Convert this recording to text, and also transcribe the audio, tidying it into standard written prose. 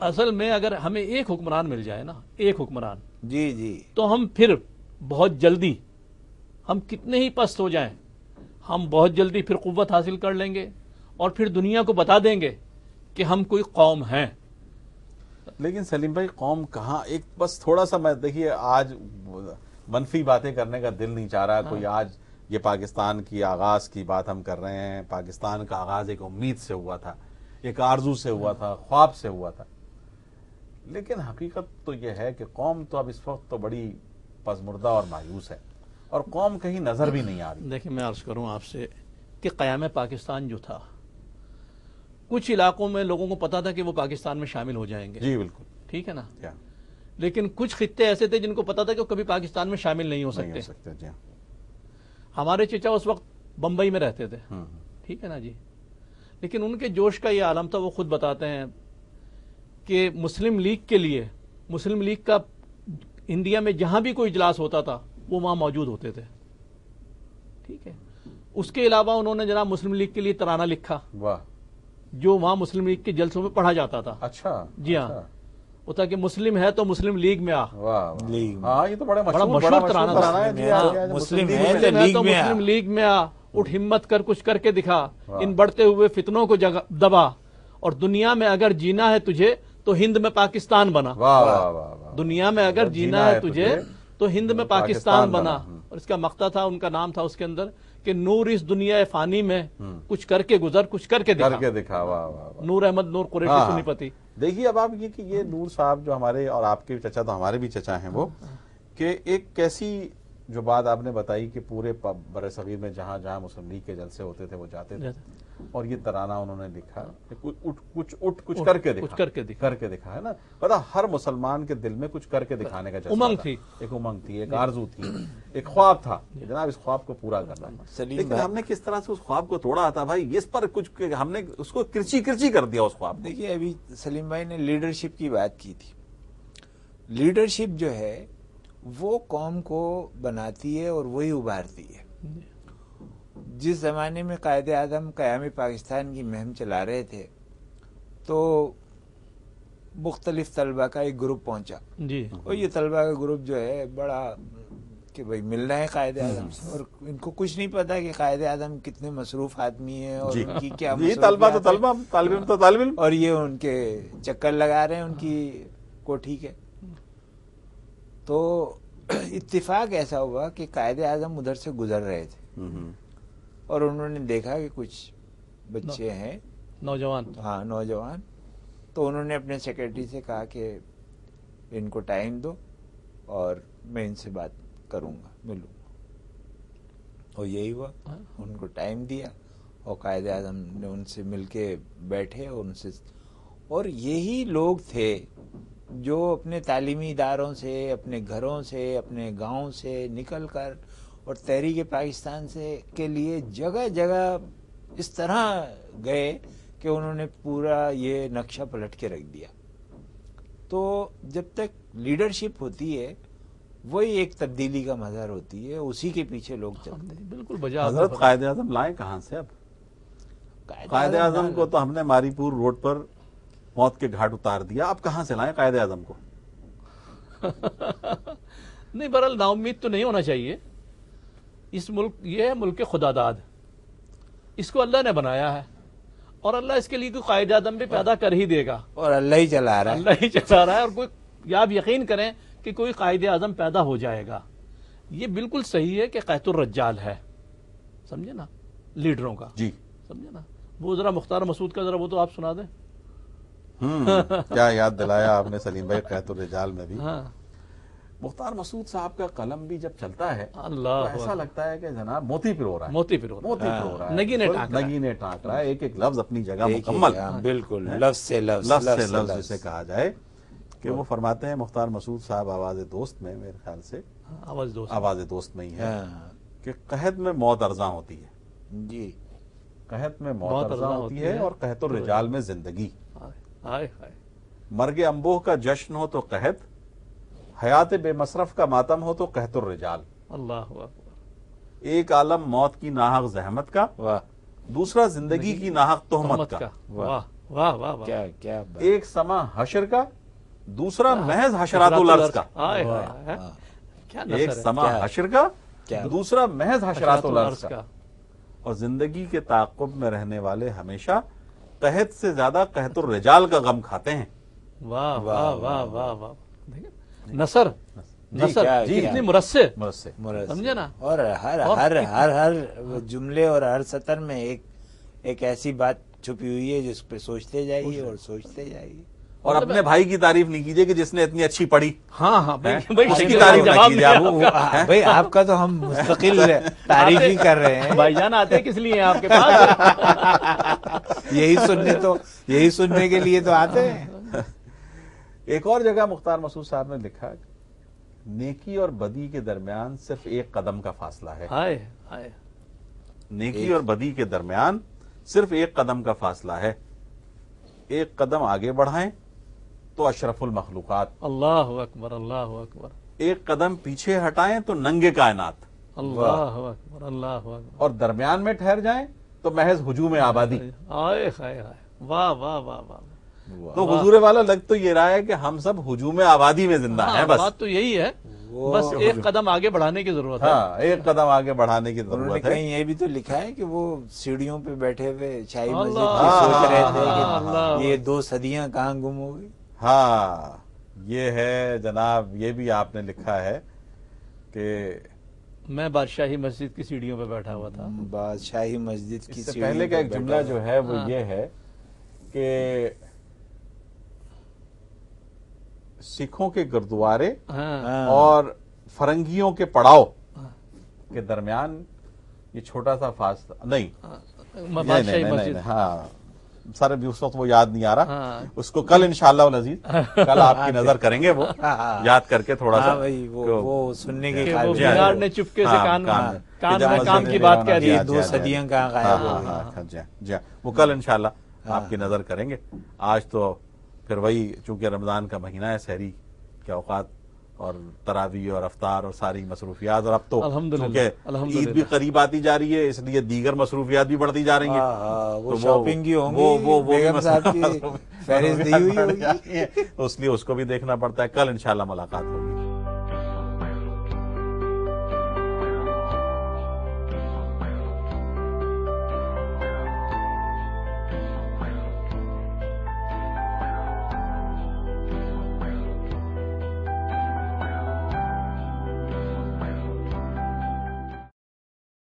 اصل میں اگر ہمیں ایک حکمران مل جائے نا، ایک حکمران، جی جی، تو ہم پھر بہت جلدی، ہم کتنے ہی پست ہو جائیں، ہم بہت جلدی پھر قوت حاصل کر لیں گے اور پھر دنیا کو بتا دیں گے کہ ہم کوئی قوم ہیں۔ لیکن سلیم بھائی قوم کہاں، ایک بس تھوڑا سا میں دیکھیے آج منفی باتیں کرنے کا دل نہیں چاہ رہا کوئی، آج یہ پاکستان کی آغاز کی بات ہم کر رہے ہیں، پاکستان کا آغاز ایک امید سے ہوا تھا، ایک آرزو سے ہوا تھا، خواب سے ہوا تھا، لیکن حقیقت تو یہ ہے کہ قوم تو اب اس وقت تو بڑی پزمردہ اور مایوس ہے، اور قوم کہیں نظر بھی نہیں آ رہی۔ دیکھیں میں عرض کروں آپ سے کہ قیام پاکستان جو تھا، کچھ علاقوں میں لوگوں کو پتا تھا کہ وہ پاکستان میں شامل ہو جائیں گے، جی بالکل ٹھیک ہے نا، کیا لیکن کچھ خطے ایسے تھے جن کو پتا تھا کہ وہ کبھی پاکستان میں شامل نہیں ہو سکتے۔ جی ہمارے چچا اس وقت بمبئی میں رہتے تھے، ٹھیک ہے نا جی، لیکن ان کے جوش کا یہ عالم تھا، وہ خود بتاتے ہیں کہ مسلم لیگ کے لیے، مسلم لیگ کا انڈیا میں جہاں بھی کوئی اجلاس ہوتا تھا وہ وہاں موجود ہوتے تھے، ٹھیک ہے۔ اس کے علاوہ انہوں نے جناب مسلم لیگ کے لیے ترانہ لکھا، واہ، جو وہاں مسلم لیگ کے جلسوں میں پڑھا جاتا تھا۔ اچھا، جی ہاں، وہ تھا کہ مسلم ہے تو مسلم لیگ میں آ۔ واہ، لیگ، ہاں یہ تو بڑا مشہور ترانہ ہے جی، مسلم ہے مسلم ہے تو لیگ میں آ۔ مسلم لیگ میں آ، اٹھ ہمت کر کچھ کر کے دکھا، ان بڑھتے ہوئے فتنوں کو دبا، اور دنیا میں اگر جینا ہے تجھے تو ہند میں پاکستان بنا۔ واہ واہ واہ، دنیا میں اگر جینا ہے تجھے تو ہند میں پاکستان بنا۔ اور اس کا مقطع تھا، ان کا نام تھا اس کے اندر کہ نور اس دنیا فانی میں کچھ کر کے گزر، کچھ کر کے دکھا۔ واہ واہ، نور احمد نور قریشی سنی پتی۔ دیکھیے اب آپ یہ کہ یہ نور صاحب جو ہمارے اور آپ کے چچا تو ہمارے بھی چچا ہیں، وہ کہ ایک کیسی جو بات آپ نے بتائی کہ پورے بر صغیر میں جہاں جہاں مسلم لیگ کے جلسے ہوتے تھے وہ جاتے تھے، اور یہ ترانہ انہوں نے لکھا، کچھ کر کے دکھا ہے نا۔ پتا ہر مسلمان کے دل میں کچھ کر کے دکھانے کا امنگ تھی، ایک امنگ تھی، ایک آرزو تھی، ایک خواب تھا، جناب اس خواب کو پورا کرنا۔ لیکن ہم نے کس طرح سے اس خواب کو توڑا تھا بھائی، اس پر کچھ ہم نے اس کو کرچی کر دیا اس خواب۔ دیکھیے ابھی سلیم بھائی نے لیڈرشپ کی بات کی تھی، لیڈرشپ جو ہے وہ قوم کو بناتی ہے اور وہی ابھارتی ہے۔ جس زمانے میں قائد اعظم قیام پاکستان کی مہم چلا رہے تھے تو مختلف طلبہ کا ایک گروپ پہنچا، جی، اور یہ طلبہ کا گروپ جو ہے بڑا کہ بھائی مل رہے ہیں قائد اعظم سے، اور ان کو کچھ نہیں پتا کہ قائد اعظم کتنے مصروف آدمی ہیں اور ان کی کیا طلبہ تو طلبہ، طالب علم تو طالب علم، اور یہ ان کے چکر لگا رہے ہیں ان کی کوٹھی کے۔ تو اتفاق ایسا ہوا کہ قائد اعظم ادھر سے گزر رہے تھے اور انہوں نے دیکھا کہ کچھ بچے ہیں نوجوان، ہاں نوجوان، تو انہوں نے اپنے سیکرٹری سے کہا کہ ان کو ٹائم دو اور میں ان سے بات کروں گا، ملوں گا، اور یہی ہوا، ان کو ٹائم دیا اور قائد اعظم نے ان سے مل کے بیٹھے اور ان سے، اور یہی لوگ تھے جو اپنے تعلیمی اداروں سے، اپنے گھروں سے، اپنے گاؤں سے نکل کر اور تحریک پاکستان سے کے لیے جگہ جگہ اس طرح گئے کہ انہوں نے پورا یہ نقشہ پلٹ کے رکھ دیا۔ تو جب تک لیڈرشپ ہوتی ہے وہی ایک تبدیلی کا مظہر ہوتی ہے، اسی کے پیچھے لوگ چلتے ہیں۔ بالکل بجا حضرت قائد اعظم لائیں کہاں سے؟ اب قائد اعظم کو تو ہم نے ماری پور روڈ پر موت کے گھاٹ اتار دیا، اب کہاں سے لائیں قائد اعظم کو؟ نہیں، بہرحال نا امید تو نہیں ہونا چاہیے۔ اس ملک، یہ ہے ملک خدا داد، اس کو اللہ نے بنایا ہے اور اللہ اس کے لیے کوئی قائد اعظم بھی پیدا کر ہی دے گا، اور اللہ ہی چلا رہا ہے، اللہ ہی چلا رہا ہے، اور کوئی آپ یقین کریں کہ کوئی قائد اعظم پیدا ہو جائے گا۔ یہ بالکل صحیح ہے کہ قحط الرجال ہے، سمجھے نا، لیڈروں کا، جی سمجھے نا۔ وہ ذرا مختار مسعود کا ذرا وہ تو آپ سنا دیں۔ کیا یاد دلایا آپ نے سلیم بھائی، قحط الرجال میں بھی ہاں، مختار مسعود صاحب کا قلم بھی جب چلتا ہے اللہ تو ایسا لگتا ہے کہ جناب موتی پرو رہا ہے، موتی پھر نگینے ٹانک رہا ہے، ایک ایک لفظ اپنی جگہ مکمل، بالکل لفظ سے لفظ جسے کہا جائے کہ وہ فرماتے ہیں مختار مسعود صاحب آواز دوست میں، میرے خیال سے آواز دوست میں ہی ہے کہ قحط میں موت ارزاں ہوتی ہے، جی قحط میں موت ارزاں ہوتی ہے اور قحط الرجال میں زندگی، مرگ انبوہ کا جشن ہو تو قحط، حیات بے مصرف کا ماتم ہو تو قحط الرجال، اللہ ایک عالم موت کی ناحق زحمت کا، دوسرا زندگی کی ناحق تہمت کا، واہ واہ واہ، کیا کیا بات. ایک سما حشر کا، دوسرا محض حشرات الارض کا. آئے ہائے ہائے، کیا نثر ایک ہے، سما کیا- حشر کا، کیا- دوسرا محض حشرات الارض کا، کا. اور زندگی کے تعاقب میں رہنے والے ہمیشہ قحط سے زیادہ قحط الرجال کا غم کھاتے ہیں. واہ واہ واہ واہ واہ، دیکھیں، نثر نثر کیا- کتنی مرصع، مرض مرض. سمجھے نا؟ اور ہر اور ہر ہر ہر جملے اور ہر سطر میں ایک ایسی بات چھپی ہوئی ہے جس پہ سوچتے جائیے اور سوچتے جائیے. اور اپنے بھائی کی تعریف نہیں کیجیے کہ جس نے اتنی اچھی پڑھی. ہاں ہاں بھائی، بھائی اس کی شکیل تعریف بھائی نہ جواب کیجیے دیا آپ. آپ کا۔ بھائی آپ کا تو ہم مستقل تعریف ہی کر رہے ہیں. بھائی جان آتے کس لیے ہیں آپ کے پاس؟ یہی سننے کے لیے تو آتے ہیں. ایک اور جگہ مختار مسعود صاحب نے لکھا، نیکی اور بدی کے درمیان صرف ایک قدم کا فاصلہ ہے. آئے آئے، نیکی اور بدی کے درمیان صرف ایک قدم کا فاصلہ ہے. ایک قدم آگے بڑھائیں تو اشرف المخلوقات، اللہ اکبر اللہ اکبر، ایک قدم پیچھے ہٹائیں تو ننگے کائنات، اللہ اکبر اللہ اکبر، اور درمیان میں ٹھہر جائیں تو محض ہجوم آبادی. آئے ہائے ہائے، واہ واہ واہ واہ، تو حضور والا لگ تو یہ رہا ہے کہ ہم سب ہجوم آبادی میں زندہ ہیں. بس بات تو یہی ہے، بس ایک قدم آگے بڑھانے کی ضرورت ہے. ہاں، ایک قدم آگے بڑھانے کی انہوں نے ضرورت ہے. کہیں یہ بھی تو لکھا ہے کہ وہ سیڑھیوں پہ بیٹھے ہوئے شاہی مسجد اللہ، کی سوچ رہے تھے اللہ، کہ یہ 2 صدیاں کہاں گم ہو گئی. ہاں، یہ ہے جناب، یہ بھی آپ نے لکھا ہے کہ میں بادشاہی مسجد کی سیڑھیوں پہ بیٹھا ہوا تھا. بادشاہی مسجد کی اس سے سیڑھیوں پہلے کا پہ ایک بیٹھا جملہ ہوا. جو ہے وہ ہاں۔ یہ ہے کہ سکھوں کے گردوارے ہاں ہاں. اور فرنگیوں کے پڑاؤ ہاں، کے درمیان یہ چھوٹا سا فاصلہ نہیں. بادشاہی مسجد، ہاں سر ابھی اس وقت وہ یاد نہیں آ رہا. ہاں۔ اس کو کل انشاءاللہ العزیز کل آپ کی نظر کریں گے وہ ہاں۔ یاد کر کے تھوڑا سا. ہاں بھائی وہ سننے کے کہ وہ قابل بگاڑ ہے. نے چپکے سے کان کہ جب میں کام مسجد کی بات دیوانہ کہہ دی. یہ جی، 2 جی، صدیاں کہاں ہاں غائب ہو ہاں گئی. ہاں جی جی وہ کل انشاءاللہ آپ کی نظر کریں گے. آج تو پھر وہی چونکہ رمضان کا مہینہ ہے، سحری کے اوقات اور تراویح اور افطار اور ساری مصروفیات، اور اب تو الحمدللہ، چونکہ الحمدللہ۔ عید بھی قریب آتی جا رہی ہے، اس لیے دیگر مصروفیات بھی بڑھتی جا رہی ہیں. ہاں، وہ تو شاپنگ کی ہوں گی، وہ بھی بیگم صاحب کی فہرست دی ہوئی ہوگی. اس لیے اس کو بھی دیکھنا پڑتا ہے. کل انشاءاللہ ملاقات ہوگی.